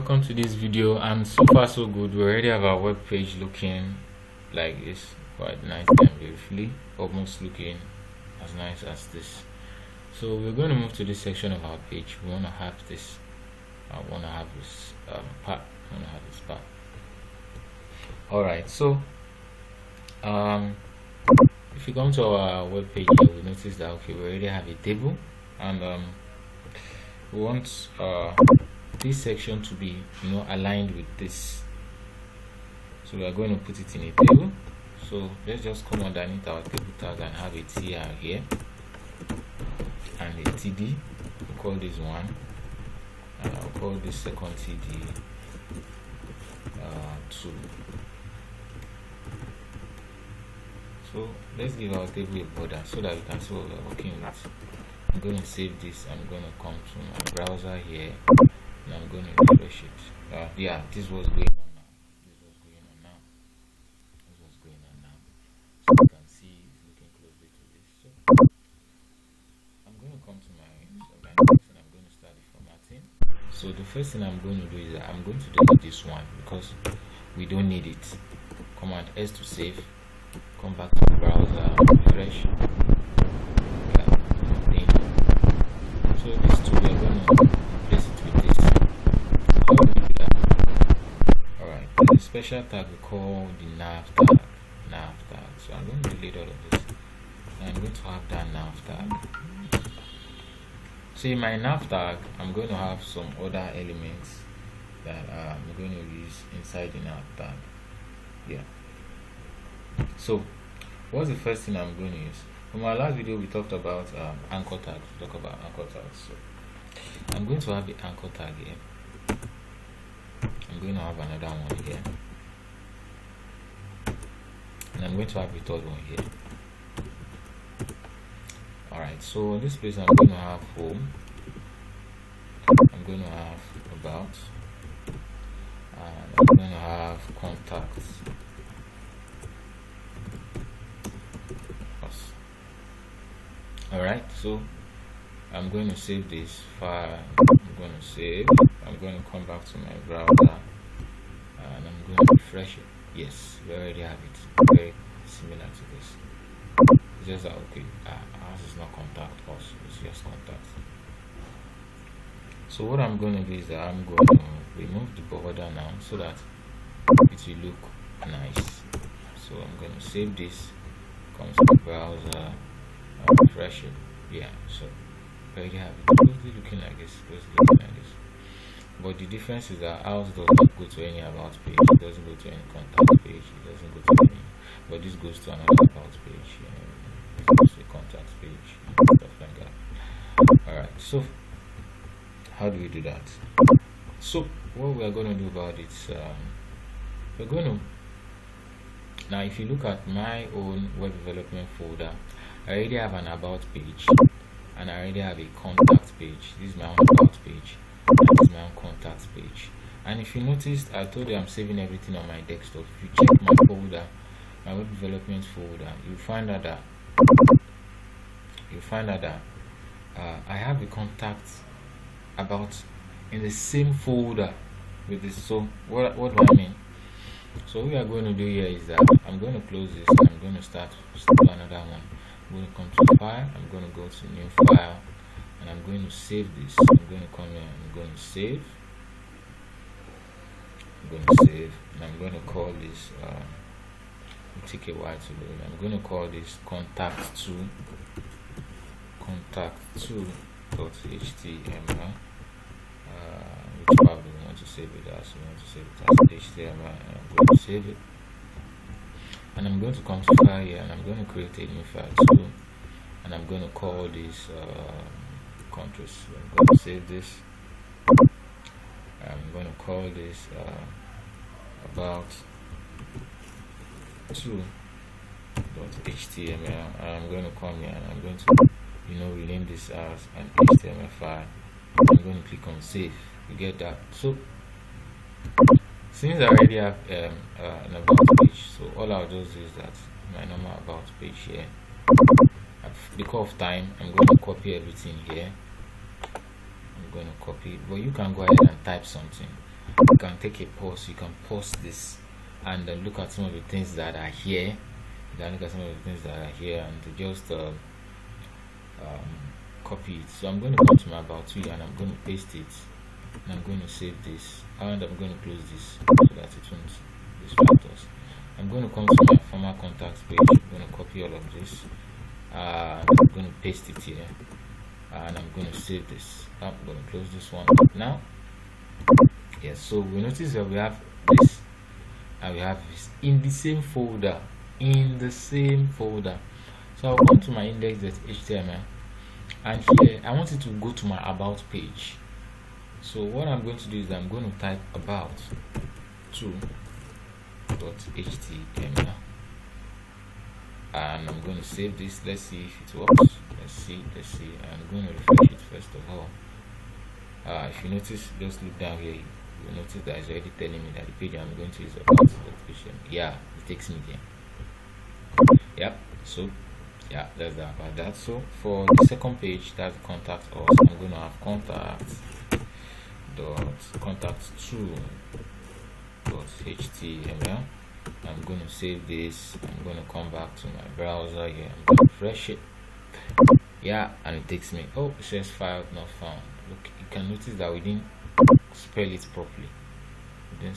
Welcome to this video, and so far so good. We already have our web page looking like this, quite nice and beautifully, almost looking as nice as this. So we're going to move to this section of our page. We want to have this part. All right, so if you come to our web page here, we notice that okay, we already have a table, and we want this section to be aligned with this, so we are going to put it in a table. So let's just come underneath our table tag and have a TR here and a TD. We'll call this one, and I'll call this second TD 2. So let's give our table a border so that we can see what we're working with. I'm going to save this. I'm going to come to my browser here, and I'm going to refresh it. Yeah, this was going on now. This was going on now. This was going on now. So you can see it's looking closely to this. So I'm going to come to my next, and I'm going to start the formatting. So the first thing I'm going to do is that I'm going to delete this one because we don't need it. Command S to save. Come back to the browser, refresh. So this two, we are going to replace it with this. How do we do that? Alright, there's a special tag we call the nav tag. So I'm going to delete all of this. And I'm going to have that nav tag. So in my nav tag, I'm going to have some other elements that I'm going to use inside the nav tag. Yeah. So what's the first thing I'm going to use? In my last video we talked about anchor tags. So I'm going to have the anchor tag here. I'm going to have another one here, and I'm going to have the third one here. Alright, so in this place I'm going to have home, I'm going to have about, and I'm going to have contacts. Alright, so I'm going to save this file. I'm going to save. I'm going to come back to my browser, and I'm going to refresh it. Yes, we already have it. Very similar to this. It's just that okay, ours is not contact us, it's just contact. So what I'm going to do is that I'm going to remove the border now so that it will look nice. So I'm going to save this, come to the browser, refresh it. Yeah, so already have it closely looking like this, but the difference is that ours does not go to any about page, it doesn't go to any contact page, it doesn't go to any, but this goes to another about page, it goes to a contact page, stuff like that. Alright, so how do we do that? So what we are going to do about it, we're going to, now if you look at my own web development folder, I already have an about page, and I already have a contact page. This is my own about page, and this is my own contact page. And if you noticed, I told you I'm saving everything on my desktop. If you check my folder, my web development folder, you find out that I have a contact about in the same folder with this. So what do I mean? So what we are going to do here is that I'm going to close this, and I'm going to start another one. I'm going to come to file, I'm going to go to new file, and I'm going to save this. I'm going to come here, I'm going to save, and I'm going to call this take a while to load. I'm going to call this contact2.html, which file do we want to save it as? We want to save it as HTML, and I'm going to save it. And I'm going to come to file here, and I'm going to create a new file too, and I'm going to call this controls. So I'm going to save this. I'm going to call this about 2.html, and I'm going to come here, and I'm going to rename this as an HTML file. I'm going to click on save. You get that? So since I already have an about page, so all I'll just do is that my normal about page here. Because of time, I'm going to copy everything here. I'm going to copy it, but you can go ahead and type something. you can take a pause, you can pause this and look at some of the things that are here. You can look at some of the things that are here and to just copy it. So I'm going to come to my about you and I'm going to paste it, and I'm going to save this, and I'm going to close this so that it won't distract us. I'm going to come to my former contacts page. I'm going to copy all of this, and I'm going to paste it here, and I'm going to save this. I'm going to close this one now. Yes, so we notice that we have this and we have this in the same folder. So I'll come to my index.html, and here I want it to go to my about page. So what I'm going to do is I'm going to type about 2.html, and I'm going to save this. Let's see if it works. Let's see. I'm going to refresh it first of all. If you notice, just look down here, you notice that it's already telling me that the page I'm going to is about.html. Yeah, it takes me there. Yep. So yeah, that's that about that. So for the second page, that's contact us, I'm going to have contact.2.html. I'm going to save this. I'm going to come back to my browser here. I'm going to refresh it. Yeah, and it takes me. Oh, it says file not found. Look, you can notice that we didn't spell it properly. So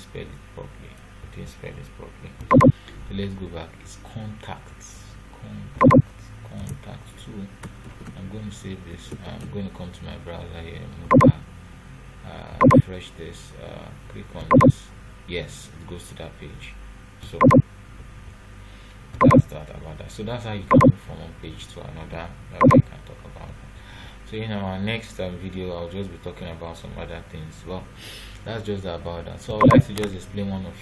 let's go back. It's contact 2. I'm going to save this. I'm going to come to my browser here, move back, refresh this, click on this. Yes, it goes to that page. So that's that about that. So that's how you can move from one page to another. That we can talk about that. So in our next video, I'll just be talking about some other things. Well, that's just about that. So I'd like to just explain one or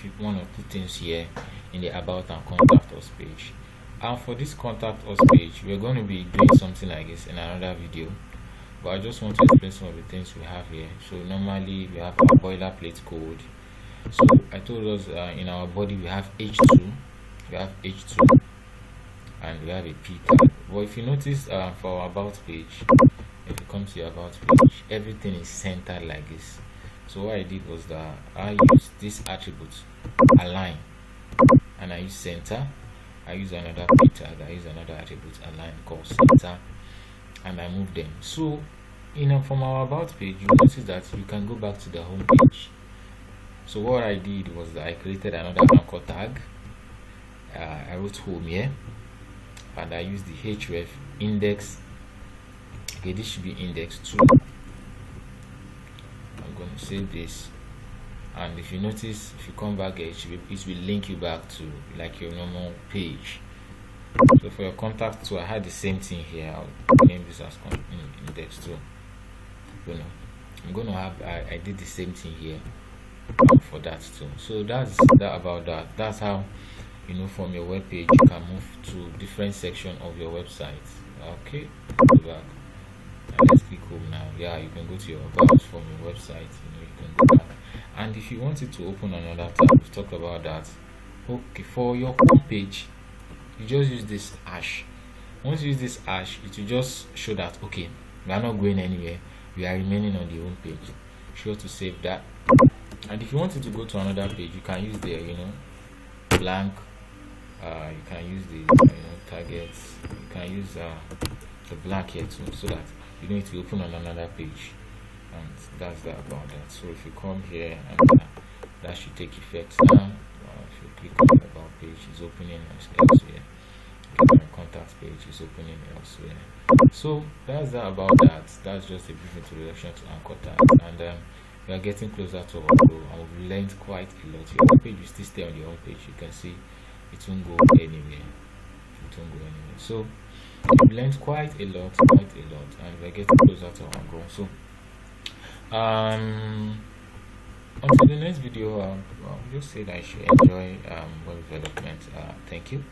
two things here in the about and contact us page. And for this contact us page, we're going to be doing something like this in another video, but I just want to explain some of the things we have here. So normally we have our boilerplate code. So I told us in our body we have h2, and we have a p tag. But if you notice for our about page, if you come to your about page, everything is centered like this. So what I did was that I used this attribute align, and I use center. I use another p tag. I use another attribute align called center, and I move them. So from our about page, you notice that you can go back to the home page. So what I did was that I created another anchor tag. I wrote home here, and I used the href index. Okay, this should be index 2. I'm going to save this, and if you notice, if you come back here, it will link you back to like your normal page. So for your contact 2, I had the same thing here. I'll name this as index 2. I'm going to have I did the same thing here for that too. So that's that about that. That's how from your web page you can move to different section of your website. Okay, go back and let's click home now. Yeah, you can go to your about from your website. You can go back, and if you wanted to open another tab, we've talked about that. Okay, for your home page, you just use this hash. Once you use this hash, it will just show that okay, we are not going anywhere, we are remaining on the home page. Sure to save that. And if you wanted to go to another page, you can use the blank. You can use the targets. You can use the blank here too, so that you don't need to open on another page. And that's that about that. So if you come here, and that should take effect now. If you click on the about page, it's opening elsewhere. Click on the contact page, it's opening elsewhere. So that's that about that. That's just a brief introduction to anchor tags, and we are getting closer to our goal, and we've learned quite a lot. Your home page will still stay on the home page. You can see it won't go anywhere. So we've learned quite a lot, and we're getting closer to our goal. So until the next video, I'll just say that I should enjoy web development. Thank you.